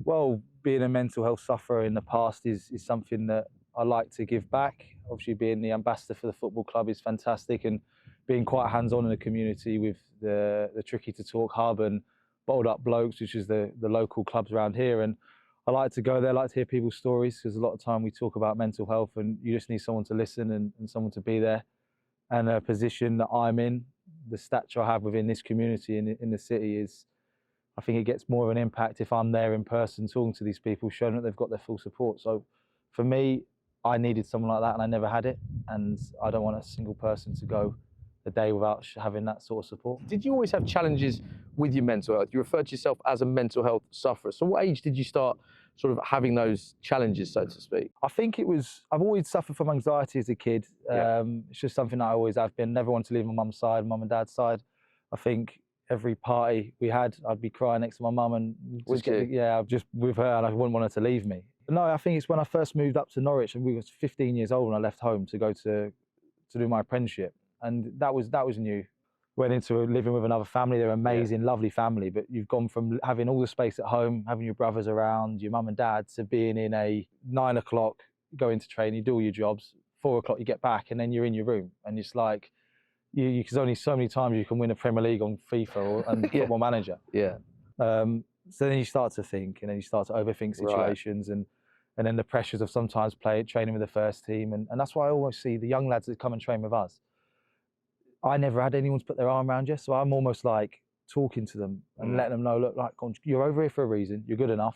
Well, being a mental health sufferer in the past is something that I like to give back. Obviously, being the ambassador for the football club is fantastic, and being quite hands-on in the community with the Tricky to Talk hub and Bottled Up Blokes, which is the local clubs around here. And I like to go there, I like to hear people's stories, because a lot of time we talk about mental health and you just need someone to listen and someone to be there. And a position that I'm in, the stature I have within this community in the city is, I think it gets more of an impact if I'm there in person talking to these people, showing that they've got their full support. So for me, I needed someone like that and I never had it. And I don't want a single person to go the day without having that sort of support. Did you always have challenges with your mental health? You referred to yourself as a mental health sufferer. So what age did you start sort of having those challenges, so to speak? I think I've always suffered from anxiety as a kid. Yeah. It's just something that I always have been. Never wanted to leave my mum's side, mum and dad's side. I think every party we had, I'd be crying next to my mum and just with her, and I wouldn't want her to leave me. No, I think it's when I first moved up to Norwich and we was 15 years old when I left home to go to do my apprenticeship, and that was new. Went into living with another family. They're amazing, lovely family, but you've gone from having all the space at home, having your brothers around, your mum and dad, to being in a 9 o'clock, going to train, you do all your jobs, 4 o'clock you get back, and then you're in your room, and it's like, there's only so many times you can win a Premier League on FIFA and Football Manager. Yeah. So then you start to think, and then you start to overthink situations, and then the pressures of sometimes training with the first team, and that's why I always see the young lads that come and train with us. I never had anyone to put their arm around you, so I'm almost like talking to them and letting them know, look, like, you're over here for a reason. You're good enough.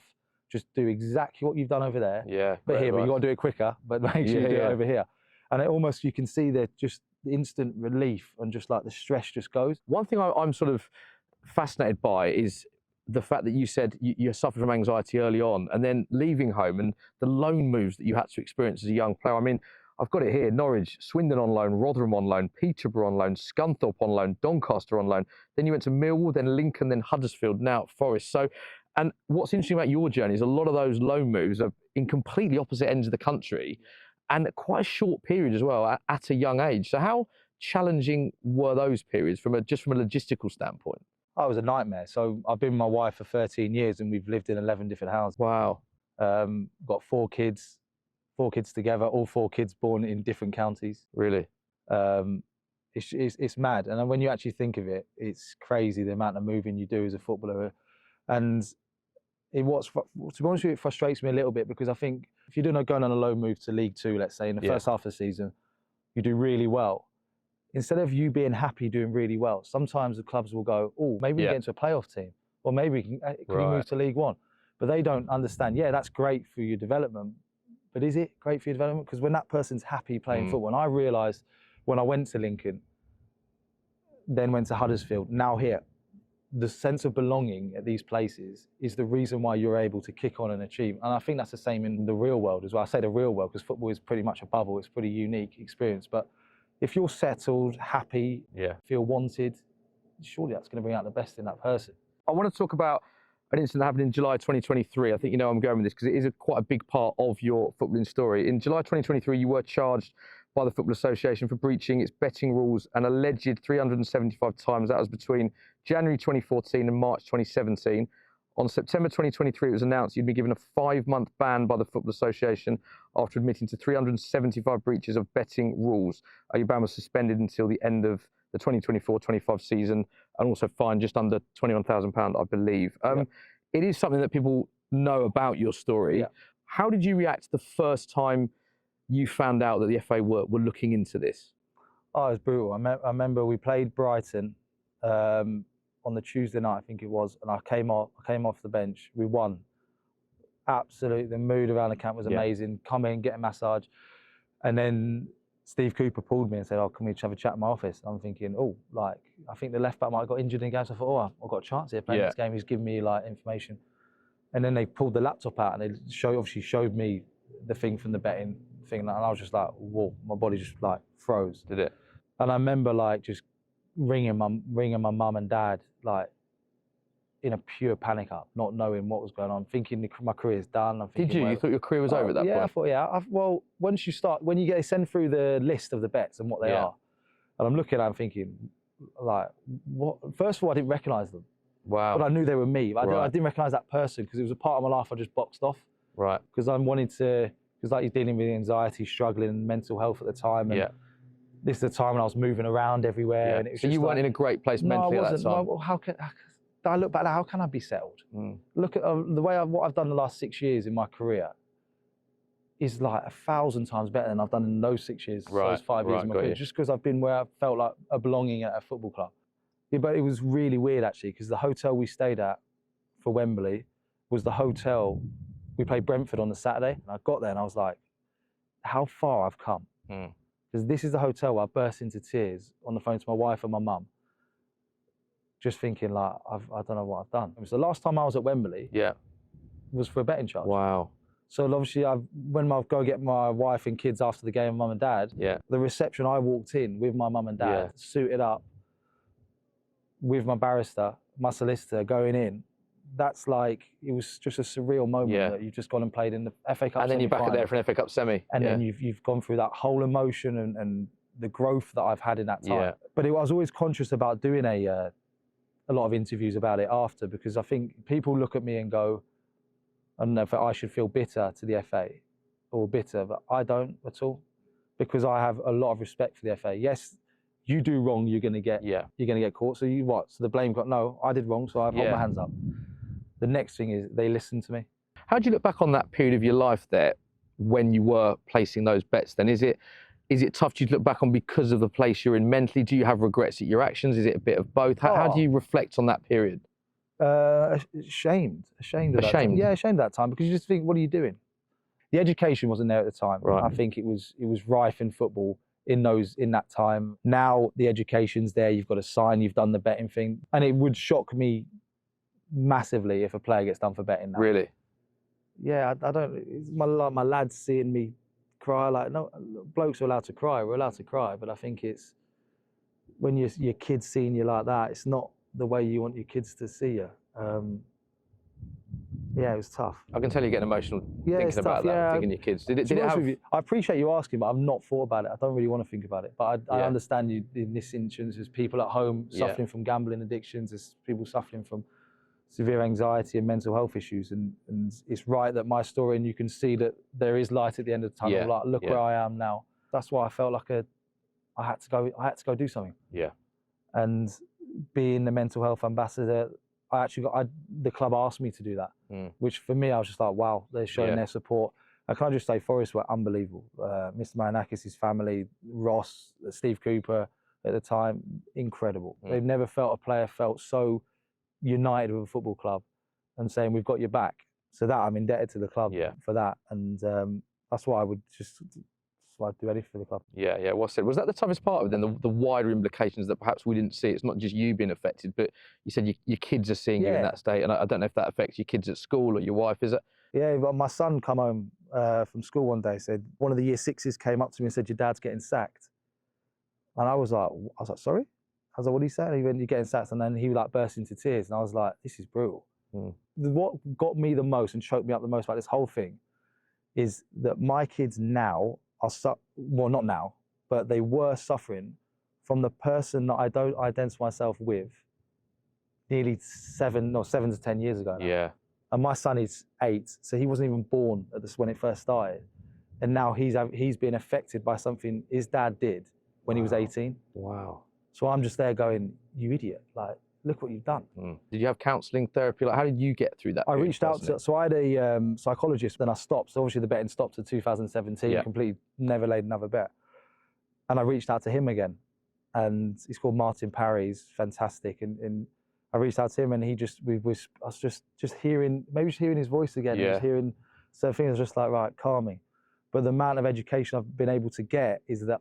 Just do exactly what you've done over there. Yeah. But you got to do it quicker. But make sure you do it over here. And it almost, you can see just the instant relief and just like the stress just goes. One thing I'm sort of fascinated by is the fact that you said you suffered from anxiety early on, and then leaving home and the loan moves that you had to experience as a young player. I mean, I've got it here: Norwich, Swindon on loan, Rotherham on loan, Peterborough on loan, Scunthorpe on loan, Doncaster on loan. Then you went to Millwall, then Lincoln, then Huddersfield, now at Forest. So, and what's interesting about your journey is a lot of those loan moves are in completely opposite ends of the country, and quite a short period as well, at a young age. So how challenging were those periods just from a logistical standpoint? Oh, it was a nightmare. So I've been with my wife for 13 years and we've lived in 11 different houses. Wow. Got four kids together, all 4 kids born in different counties. Really? It's mad. And when you actually think of it, it's crazy the amount of moving you do as a footballer. And to be honest with you, it frustrates me a little bit, because I think if you're going on a low move to League Two, let's say, in the first half of the season, you do really well. Instead of you being happy doing really well, sometimes the clubs will go, oh, maybe we get into a playoff team, or maybe can you move to League One? But they don't understand, that's great for your development, but is it great for your development? Because when that person's happy playing football, and I realised when I went to Lincoln, then went to Huddersfield, now here, the sense of belonging at these places is the reason why you're able to kick on and achieve. And I think that's the same in the real world as well. I say the real world because football is pretty much a bubble. It's a pretty unique experience. But if you're settled, happy, feel wanted, surely that's going to bring out the best in that person. I want to talk about an incident that happened in July 2023. I think you know I'm going with this because it is quite a big part of your footballing story. In July 2023, you were charged by the Football Association for breaching its betting rules an alleged 375 times. That was between January 2014 and March 2017. On September 2023, it was announced you'd been given a 5-month ban by the Football Association after admitting to 375 breaches of betting rules. Your ban was suspended until the end of the 2024-25 season, and also fined just under £21,000, I believe. It is something that people know about your story. How did you react the first time you found out that the FA were looking into this? Oh, it was brutal. I remember we played Brighton on the Tuesday night, I think it was, and I came off the bench. We won. Absolutely, the mood around the camp was amazing. Come in, get a massage, and then Steve Cooper pulled me and said, "Oh, can we have a chat in my office?" I'm thinking, I think the left back might have got injured in the game. So I thought, I've got a chance here playing this game. He's giving me information, and then they pulled the laptop out and they obviously showed me the thing from the betting thing, and I was just like, whoa, my body just froze. Did it? And I remember just ringing my mum and dad in a pure panic up, not knowing what was going on, thinking my career's done. Did you? You thought your career was over at that point? Yeah, I thought, well, once you start, when they send through the list of the bets and what they are, and I'm looking at them thinking, what? First of all, I didn't recognise them. Wow. But I knew they were me. I Right. didn't recognise that person because it was a part of my life I just boxed off. Right. Because I wanted to, because like you're dealing with anxiety, struggling, mental health at the time. And Yeah. this is the time when I was moving around everywhere. Yeah. And it was So just you weren't like, in a great place no, I mentally at that wasn't. time. Well, I look back now, how can I be settled? Look at the way what I've done the last 6 years in my career is like 1,000 times better than I've done in those 6 years, those 5 years in my career, just because I've been where I felt like a belonging at a football club. Yeah, but it was really weird actually, because the hotel we stayed at for Wembley was the hotel we played Brentford on the Saturday. And I got there and I was like, how far I've come. Because this is the hotel where I burst into tears on the phone to my wife and my mum, just thinking like, I don't know what I've done. It was the last time I was at Wembley. Yeah. Was for a betting charge. Wow. So obviously, when I go get my wife and kids after the game, mum and dad, the reception, I walked in with my mum and dad, suited up, with my barrister, my solicitor, going in. That's like, it was just a surreal moment that you've just gone and played in the FA Cup. And then you're back there for an FA Cup semi. And then you've gone through that whole emotion and the growth that I've had in that time. But I was always conscious about doing a lot of interviews about it after, because I think people look at me and go, I don't know if I should feel bitter to the FA or bitter, but I don't at all, because I have a lot of respect for the FA. Yes, you do wrong, you're going to get caught. So you what? So the blame got, no, I did wrong, so I hold my hands up. The next thing is they listen to me. How do you look back on that period of your life there when you were placing those bets then? Is it tough to look back on because of the place you're in mentally? Do you have regrets at your actions? Is it a bit of both? How do you reflect on that period? Ashamed of that time. Yeah, ashamed of that time, because you just think, what are you doing? The education wasn't there at the time. I think it was rife in football in that time. Now the education's there, you've got a sign, you've done the betting thing. And it would shock me massively if a player gets done for betting now. Really? Yeah, I don't, it's my lads seeing me cry, like, no, blokes are allowed to cry, we're allowed to cry, but I think it's, when your kids seeing you like that, it's not the way you want your kids to see you. Yeah, it was tough. I can tell you're getting emotional thinking about that, thinking your kids. Did it have... I appreciate you asking, but I've not thought about it. I don't really want to think about it. But I understand you in this instance. There's people at home suffering from gambling addictions. There's people suffering from severe anxiety and mental health issues. And it's right that my story, and you can see that there is light at the end of the tunnel. Like, look where I am now. That's why I felt like I had to go do something. Yeah. And being the mental health ambassador, the club asked me to do that, which for me, I was just like, wow, they're showing their support. I can't just say Forest were unbelievable. Mr. Marinakis, his family, Ross, Steve Cooper at the time, incredible. They've never felt a player felt so united with a football club and saying, we've got your back. So that I'm indebted to the club for that. And that's why I would I'd do anything for the club. Yeah. Was that the toughest part of it then, the wider implications that perhaps we didn't see? It's not just you being affected, but you said your kids are seeing you in that state, and I don't know if that affects your kids at school or your wife, is it? Yeah, but my son come home from school one day, said, one of the year sixes came up to me and said, your dad's getting sacked. And I was like, sorry? I was like, what did he say? And he went, you're getting sacked. And then he like burst into tears. And I was like, this is brutal. What got me the most and choked me up the most about this whole thing is that my kids now are, well, not now, but they were suffering from the person that I don't identify myself with nearly 7 to 10 years ago now. Yeah. And my son is 8, so he wasn't even born at this when it first started. And now he's been affected by something his dad did when he was 18. Wow. So I'm just there going, you idiot, like, look what you've done. Did you have counselling, therapy? Like, how did you get through that? I reached out to, so I had a psychologist, then I stopped. So obviously the betting stopped in 2017, completely never laid another bet. And I reached out to him again. And he's called Martin Parry, he's fantastic. And I reached out to him and I was just hearing, maybe just hearing his voice again. Just hearing, so things was just like, right, calm me. But the amount of education I've been able to get is that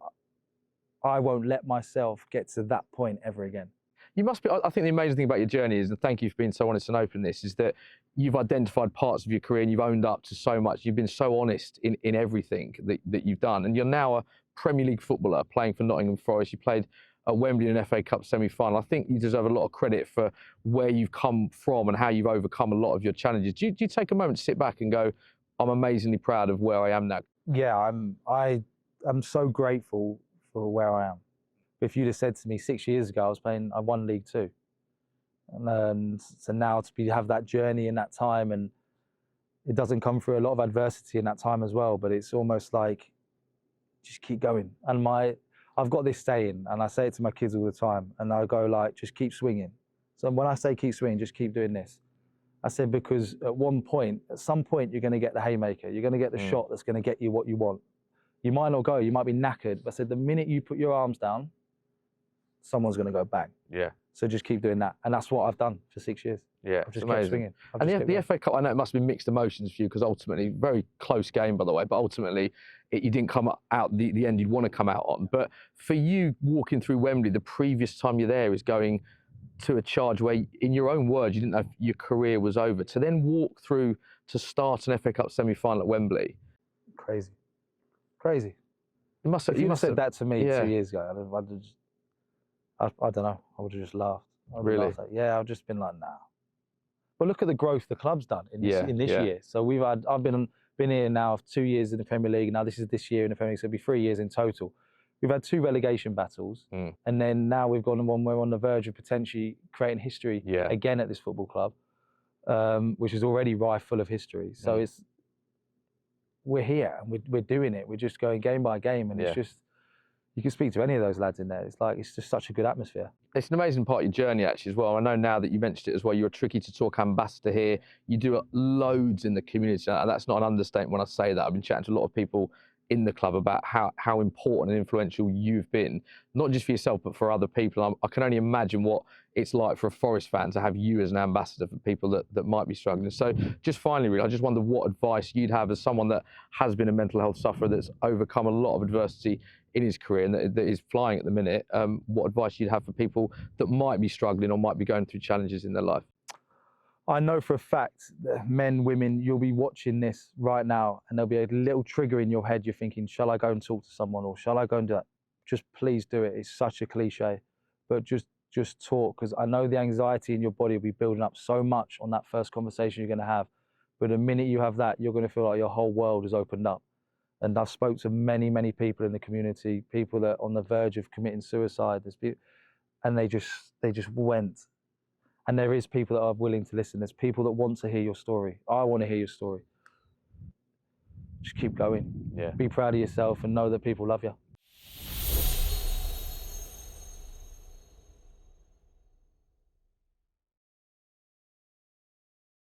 I won't let myself get to that point ever again. You must be, I think the amazing thing about your journey is, and thank you for being so honest and open in this, is that you've identified parts of your career and you've owned up to so much. You've been so honest in everything that you've done. And you're now a Premier League footballer playing for Nottingham Forest. You played at Wembley in an FA Cup semi-final. I think you deserve a lot of credit for where you've come from and how you've overcome a lot of your challenges. Do you take a moment to sit back and go, I'm amazingly proud of where I am now? Yeah, I'm so grateful for where I am. If you'd have said to me 6 years ago, I won League Two. And so now have that journey in that time, and it doesn't come through a lot of adversity in that time as well, but it's almost like, just keep going. And I've got this saying, and I say it to my kids all the time, and I go like, just keep swinging. So when I say keep swinging, just keep doing this. I said, because at some point, you're going to get the haymaker. You're going to get the shot that's going to get you what you want. You might not go, you might be knackered, but I said, the minute you put your arms down, someone's going to go bang. Yeah. So just keep doing that. And that's what I've done for 6 years. Yeah, I've just kept swinging. And the FA Cup, I know it must have been mixed emotions for you, because ultimately, very close game, by the way, but ultimately, you didn't come out the end you'd want to come out on. But for you, walking through Wembley, the previous time you're there is going to a charge where, in your own words, you didn't know if your career was over. To then walk through to start an FA Cup semi-final at Wembley. Crazy. You must have, if you said that to me 2 years ago, I don't know, I would have just laughed. Really? Laughed I've just been like, nah. But look at the growth the club's done in this year. So I've been here now 2 years in the Premier League. Now this is this year in the Premier League, so it'll be 3 years in total. We've had 2 relegation battles, and then now we've gone one. We're on the verge of potentially creating history again at this football club, which is already rife full of history. So we're here and we're doing it. We're just going game by game, and it's just, you can speak to any of those lads in there. It's just such a good atmosphere. It's an amazing part of your journey, actually, as well. I know now that you mentioned it as well, you're a Tricky to Talk ambassador here. You do loads in the community, and that's not an understatement when I say that. I've been chatting to a lot of people in the club about how important and influential you've been, not just for yourself, but for other people. I can only imagine what it's like for a Forest fan to have you as an ambassador for people that might be struggling. So just finally, really, I just wonder what advice you'd have as someone that has been a mental health sufferer, that's overcome a lot of adversity in his career and that is flying at the minute. What advice you'd have for people that might be struggling or might be going through challenges in their life? I know for a fact that men, women, you'll be watching this right now, and there'll be a little trigger in your head. You're thinking, shall I go and talk to someone, or shall I go and do that? Just please do it. It's such a cliche, but just talk, because I know the anxiety in your body will be building up so much on that first conversation you're going to have. But the minute you have that, you're going to feel like your whole world has opened up. And I've spoke to many people in the community, people that are on the verge of committing suicide, and they just went. And there is people that are willing to listen. There's people that want to hear your story. I want to hear your story. Just keep going. Yeah. Be proud of yourself and know that people love you.